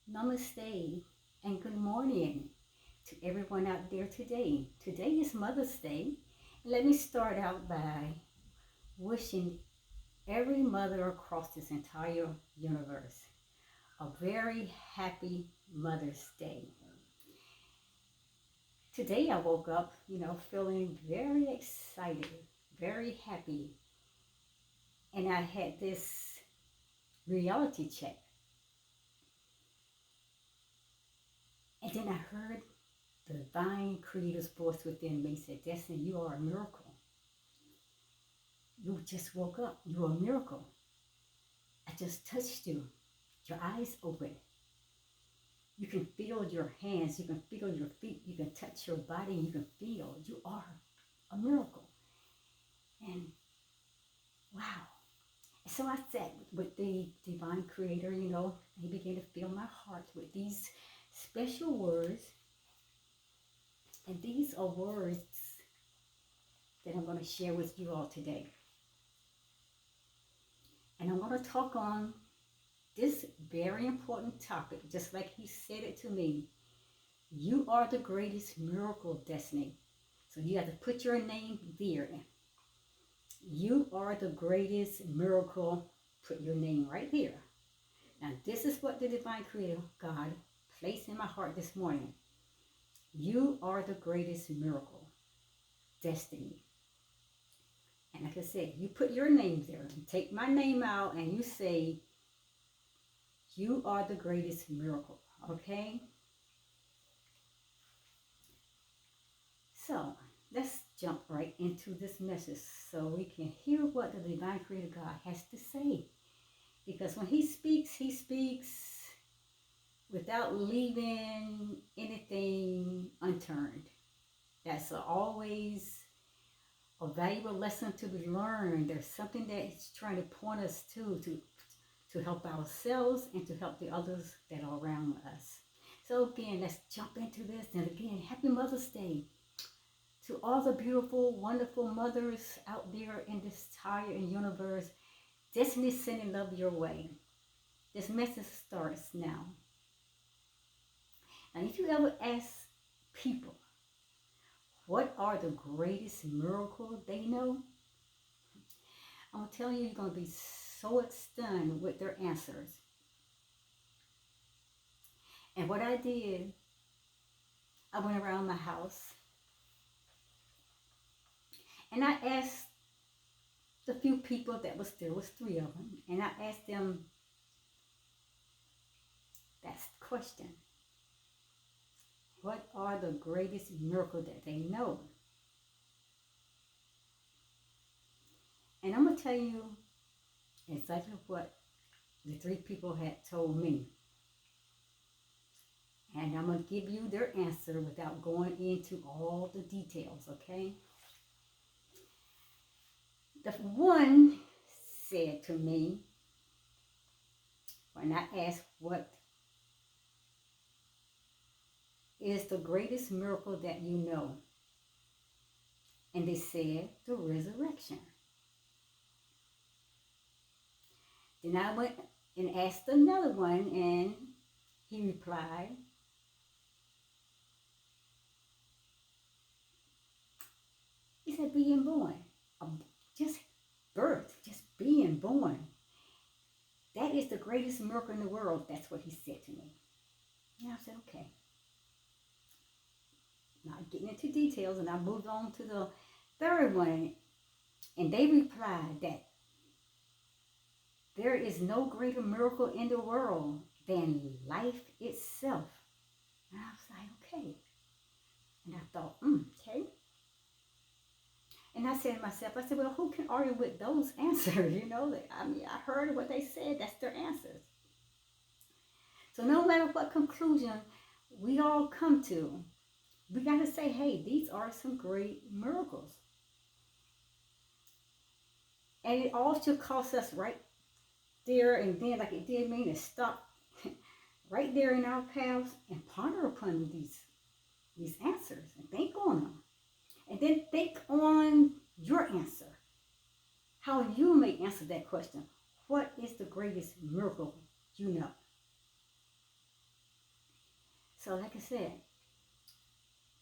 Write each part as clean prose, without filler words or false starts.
Namaste and good morning to everyone out there today. Today is Mother's Day. Let me start out by wishing every mother across this entire universe a very happy Mother's Day. Today I woke up, feeling very excited, very happy, and I had this reality check. And then I heard the divine creator's voice within me said, Destiny, you are a miracle. You just woke up. You're a miracle. I just touched you. Your eyes open. You can feel your hands. You can feel your feet. You can touch your body. You can feel you are a miracle. And wow. So I sat with the divine creator, he began to fill my heart with these special words. And these are words that I'm going to share with you all today. And I'm going to talk on this very important topic, just like he said it to me. You are the greatest miracle, Destiny. So you have to put your name there. You are the greatest miracle. Put your name right here. Now, this is what the divine creator, God, placed in my heart this morning. You are the greatest miracle, Destiny. And like I said, you put your name there. You take my name out and you say, you are the greatest miracle, okay? So, let's jump right into this message so we can hear what the divine creator God has to say. Because when he speaks without leaving anything unturned. That's always a valuable lesson to be learned. There's something that he's trying to point us to help ourselves and to help the others that are around us. So again, let's jump into this. And again, happy Mother's Day to all the beautiful, wonderful mothers out there in this entire universe. Destiny sending love your way. This message starts now. And if you ever ask people what are the greatest miracles they know, I'm going to tell you, you're going to be so stunned with their answers. And what I did, I went around my house and I asked the few people that was there, was 3 of them, and I asked them that question. What are the greatest miracles that they know? And I'm going to tell you exactly what the 3 people had told me. And I'm going to give you their answer without going into all the details, okay? The one said to me, when I asked what is the greatest miracle that you know, and they said the resurrection. Then I went and asked another one, and he replied, he said, being born. Just birth, just being born. That is the greatest miracle in the world. That's what he said to me. And I said, okay. Not getting into details, and I moved on to the third one, and they replied that there is no greater miracle in the world than life itself. And I was like, okay. And I thought, okay. And I said to myself, I said, well, who can argue with those answers? I heard what they said. That's their answers. So no matter what conclusion we all come to, we got to say, hey, these are some great miracles. And it all should cause us right there and then, like it did me, to stop right there in our paths and ponder upon these answers and think on them. And then think on your answer. How you may answer that question. What is the greatest miracle you know? So like I said,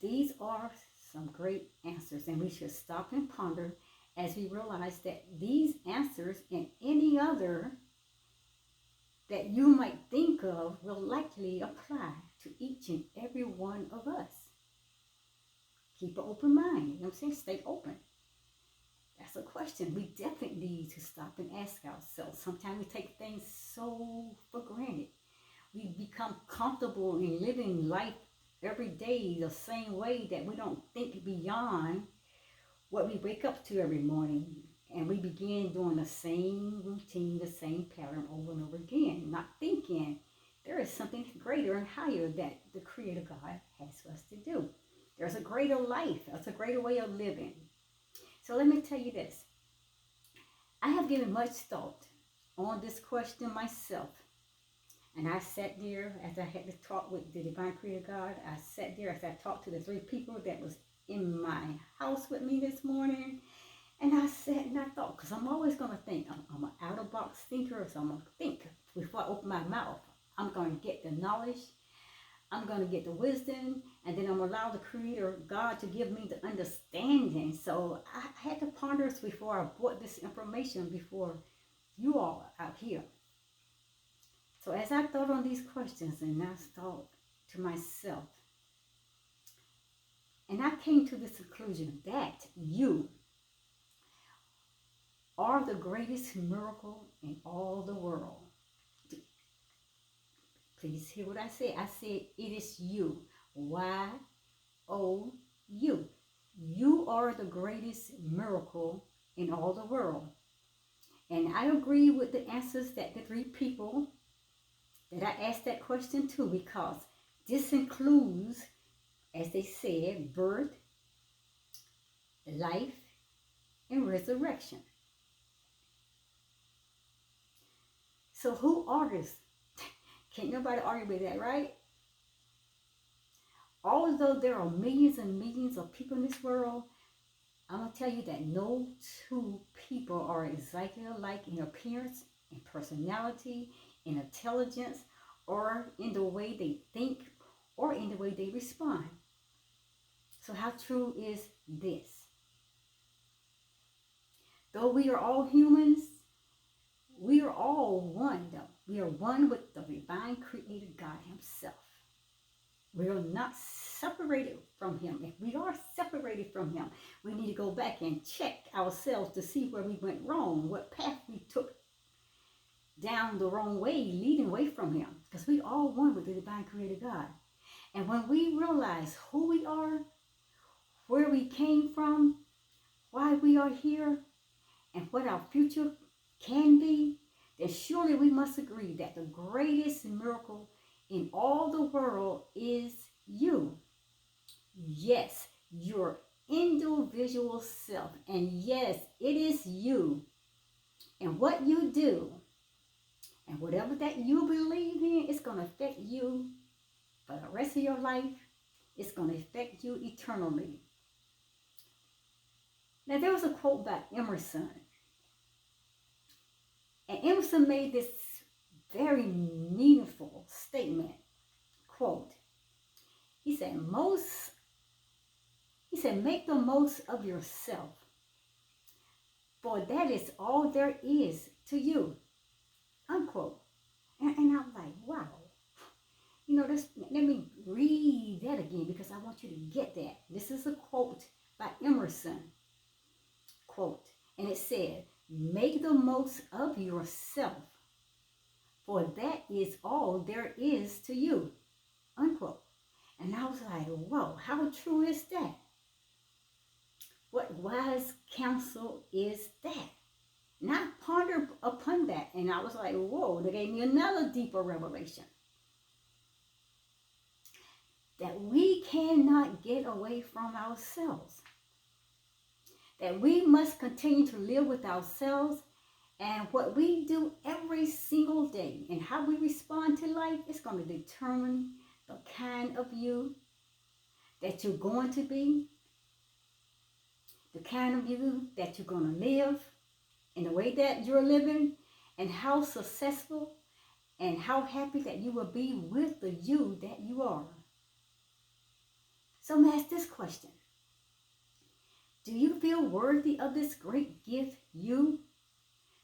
these are some great answers, and we should stop and ponder as we realize that these answers and any other that you might think of will likely apply to each and every one of us. Keep an open mind. You know what I'm saying? Stay open. That's a question we definitely need to stop and ask ourselves. Sometimes we take things so for granted. We become comfortable in living life every day the same way that we don't think beyond what we wake up to every morning. And we begin doing the same routine, the same pattern over and over again, not thinking there is something greater and higher that the Creator God has for us to do. There's a greater life. There's a greater way of living. So let me tell you this. I have given much thought on this question myself. And I sat there as I had to talk with the Divine Creator God. I sat there as I talked to the 3 people that was in my house with me this morning. And I sat and I thought, because I'm always going to think. I'm an out-of-box thinker, so I'm going to think before I open my mouth. I'm going to get the knowledge. I'm going to get the wisdom, and then I'm going to allow the Creator God to give me the understanding. So I had to ponder this before I brought this information before you all out here. So as I thought on these questions, and I thought to myself, and I came to this conclusion that you are the greatest miracle in all the world. Please hear what I said. I said it is you. Y-O-U. You are the greatest miracle in all the world. And I agree with the answers that the 3 people that I asked that question to, because this includes, as they said, birth, life, and resurrection. So who are this? Can't nobody argue with that, right? Although there are millions and millions of people in this world, I'm going to tell you that no 2 people are exactly alike in appearance, in personality, in intelligence, or in the way they think, or in the way they respond. So how true is this? Though we are all humans, we are all one, though. We are one with the divine Creator God Himself. We are not separated from Him. If we are separated from Him, we need to go back and check ourselves to see where we went wrong, what path we took down the wrong way, leading away from Him. Because we all one with the divine Creator God. And when we realize who we are, where we came from, why we are here, and what our future can be, then surely we must agree that the greatest miracle in all the world is you. Yes, your individual self. And yes, it is you. And what you do, and whatever that you believe in, it's going to affect you for the rest of your life. It's going to affect you eternally. Now, there was a quote by Emerson. And Emerson made this very meaningful statement. Quote, he said, make the most of yourself, for that is all there is to you. Unquote. And I'm like, wow. You know, let me read that again, because I want you to get that. This is a quote by Emerson. Quote, and it said, make the most of yourself, for that is all there is to you. Unquote. And I was like, whoa, how true is that? What wise counsel is that? And I pondered upon that, and I was like, whoa, they gave me another deeper revelation. That we cannot get away from ourselves. That we must continue to live with ourselves, and what we do every single day and how we respond to life is going to determine the kind of you that you're going to be, the kind of you that you're going to live, in the way that you're living, and how successful and how happy that you will be with the you that you are. So I'm going to ask this question. Do you feel worthy of this great gift, you,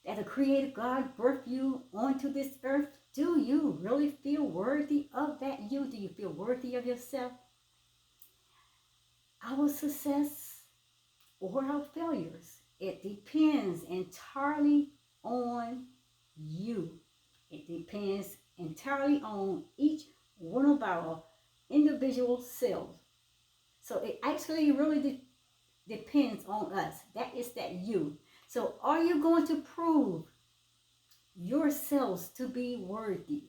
that the Creator God birthed you onto this earth? Do you really feel worthy of that you? Do you feel worthy of yourself? Our success or our failures, it depends entirely on you. It depends entirely on each one of our individual selves. So it actually really depends on us. That is that you. So are you going to prove yourselves to be worthy?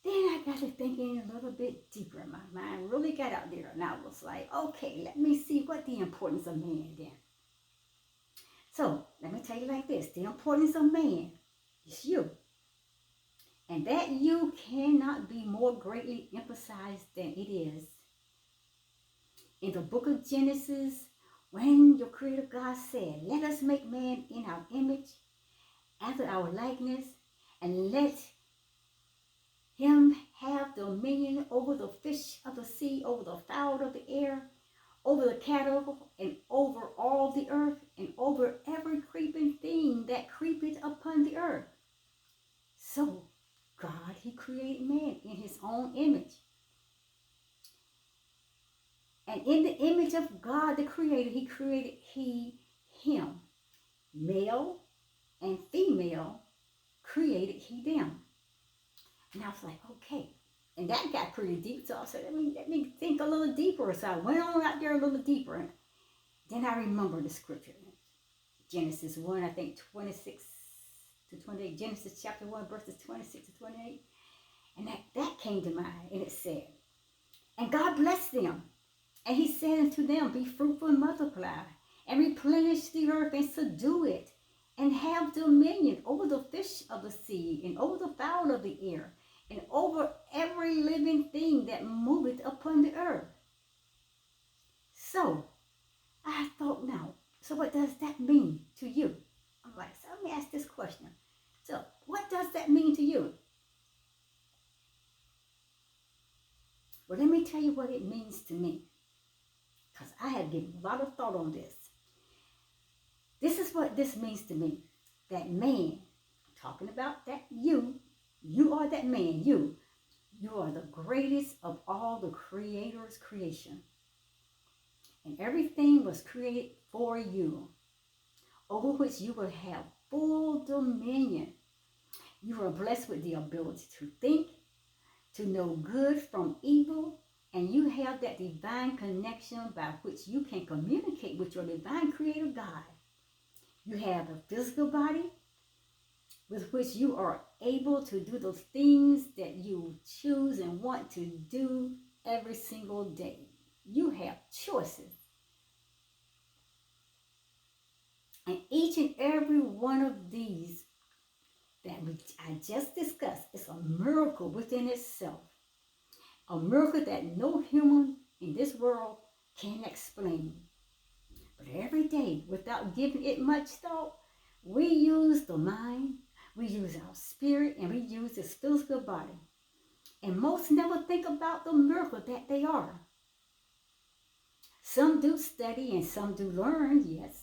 Then I got to thinking a little bit deeper. My mind really got out there, and I was like, okay, let me see what the importance of man then. So let me tell you like this. The importance of man is you. And that you cannot be more greatly emphasized than it is. In the book of Genesis, when your Creator God said, let us make man in our image, after our likeness, and let him have dominion over the fish of the sea, over the fowl of the air, over the cattle, and over all the earth, and over every creeping thing that creepeth upon the earth. So God, he created man in his own image. And in the image of God, the Creator, he created him. Male and female created he them. And I was like, okay. And that got pretty deep. So I said, let me think a little deeper. So I went on out there a little deeper. And then I remember the scripture. Genesis 1, I think 26 to 28. Genesis chapter 1, verses 26 to 28. And that came to mind. And it said, and God blessed them. And he said unto them, be fruitful and multiply, and replenish the earth and subdue it, and have dominion over the fish of the sea, and over the fowl of the air, and over every living thing that moveth upon the earth. So I thought, now, so what does that mean to you? I'm like, so let me ask this question. So what does that mean to you? Well, let me tell you what it means to me, because I have given a lot of thought on this. This is what this means to me. That man, I'm talking about that you are that man, you are the greatest of all the Creator's creation. And everything was created for you, over which you will have full dominion. You are blessed with the ability to think, to know good from evil, and you have that divine connection by which you can communicate with your divine Creator God. You have a physical body with which you are able to do those things that you choose and want to do every single day. You have choices. And each and every one of these that I just discussed is a miracle within itself. A miracle that no human in this world can explain. But every day, without giving it much thought, we use the mind, we use our spirit, and we use this physical body. And most never think about the miracle that they are. Some do study and some do learn, yes.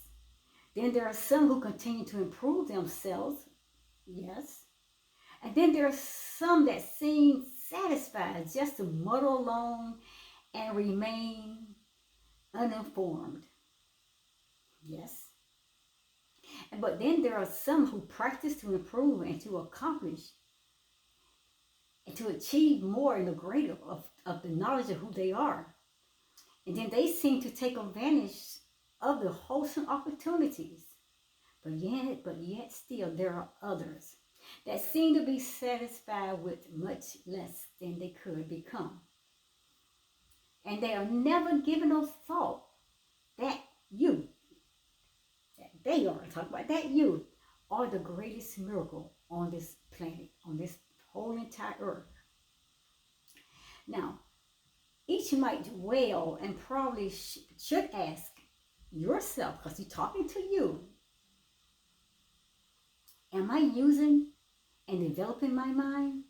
Then there are some who continue to improve themselves, yes. And then there are some that seem satisfied just to muddle along and remain uninformed. Yes. But then there are some who practice to improve and to accomplish and to achieve more in the greater of the knowledge of who they are. And then they seem to take advantage of the wholesome opportunities. But yet still there are others that seem to be satisfied with much less than they could become. And they are never given a thought that they are talking about that you are the greatest miracle on this planet, on this whole entire earth. Now, each might well and probably should ask yourself, because he's talking to you, am I using and developing my mind?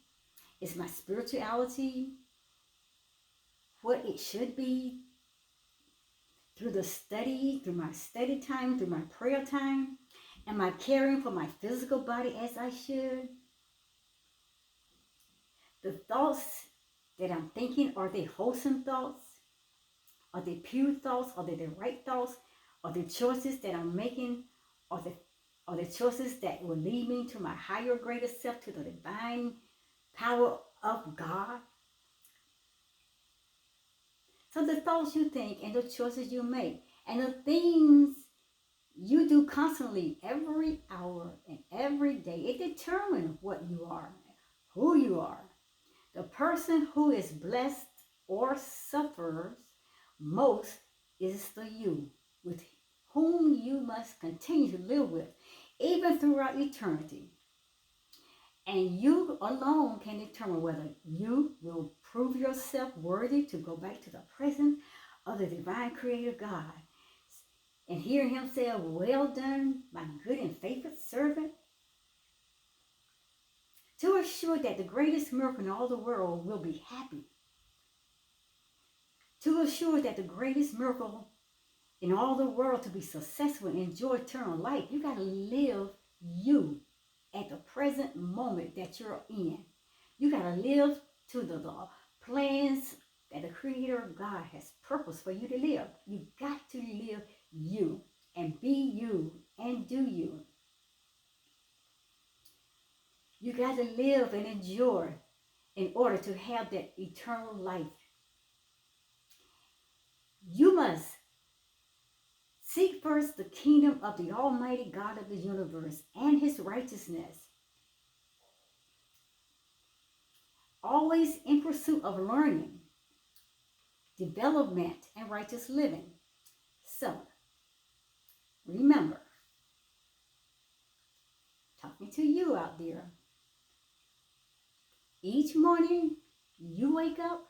Is my spirituality what it should be through the study, through my study time, through my prayer time? Am I caring for my physical body as I should? The thoughts that I'm thinking, are they wholesome thoughts? Are they pure thoughts? Are they the right thoughts? Are the choices that I'm making, are the choices that will lead me to my higher, greater self, to the divine power of God? So the thoughts you think and the choices you make and the things you do constantly, every hour and every day, it determines what you are, who you are. The person who is blessed or suffers most is the you, with whom you must continue to live with, even throughout eternity. And you alone can determine whether you will prove yourself worthy to go back to the presence of the divine creator God and hear him say, "Well done, my good and faithful servant." To assure that the greatest miracle in all the world will be happy. To assure that the greatest miracle in all the world to be successful and enjoy eternal life, you got to live you at the present moment that you're in. You got to live to the plans that the Creator God has purpose for you to live. You got to live you and be you and do you. You got to live and enjoy in order to have that eternal life. You must seek first the kingdom of the Almighty God of the universe and his righteousness. Always in pursuit of learning, development, and righteous living. So, remember, talking to you out there, each morning you wake up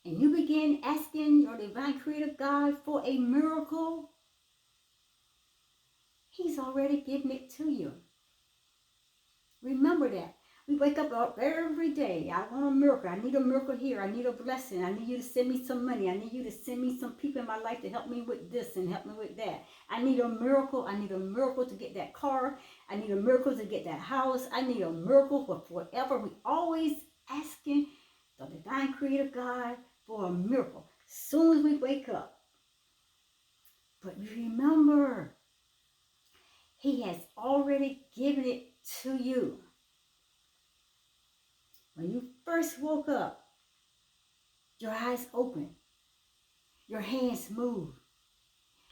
and you begin asking your divine creator God for a miracle, he's already given it to you. Remember that. We wake up every day. I want a miracle. I need a miracle here. I need a blessing. I need you to send me some money. I need you to send me some people in my life to help me with this and help me with that. I need a miracle. I need a miracle to get that car. I need a miracle to get that house. I need a miracle for whatever. We always asking the divine creator God for a miracle as soon as we wake up. But remember, he has already given it to you. When you first woke up, your eyes open, your hands move,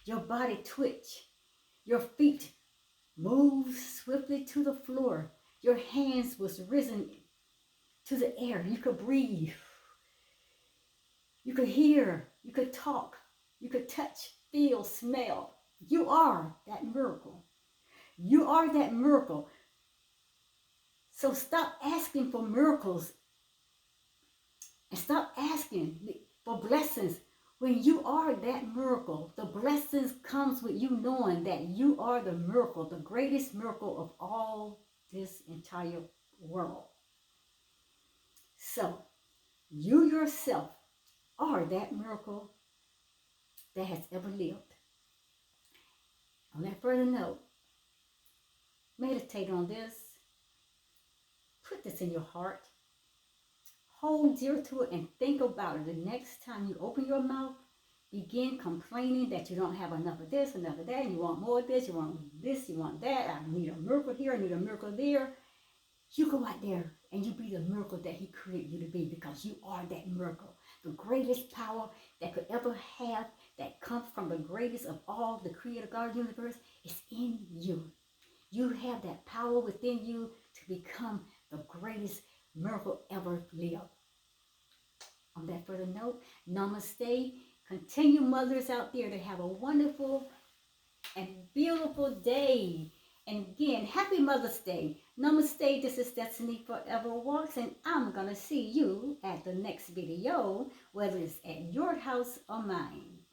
your body twitch, your feet move swiftly to the floor, your hands was risen to the air. You could breathe, you could hear, you could talk, you could touch, feel, smell. You are that miracle. You are that miracle. So stop asking for miracles and stop asking for blessings. When you are that miracle, the blessings comes with you knowing that you are the miracle, the greatest miracle of all this entire world. So, you yourself are that miracle that has ever lived. On that further note, meditate on this. Put this in your heart. Hold dear to it and think about it. The next time you open your mouth, begin complaining that you don't have enough of this, enough of that, you want more of this, you want this, you want that, I need a miracle here, I need a miracle there. You go out there and you be the miracle that he created you to be, because you are that miracle. The greatest power that could ever have, that comes from the greatest of all, the creator God of the universe, is in you. You have that power within you to become the greatest miracle ever lived. On that further note, namaste. Continue, mothers out there, to have a wonderful and beautiful day. And again, happy Mother's Day. Namaste. This is Destiny Forever Walks, and I'm going to see you at the next video, whether it's at your house or mine.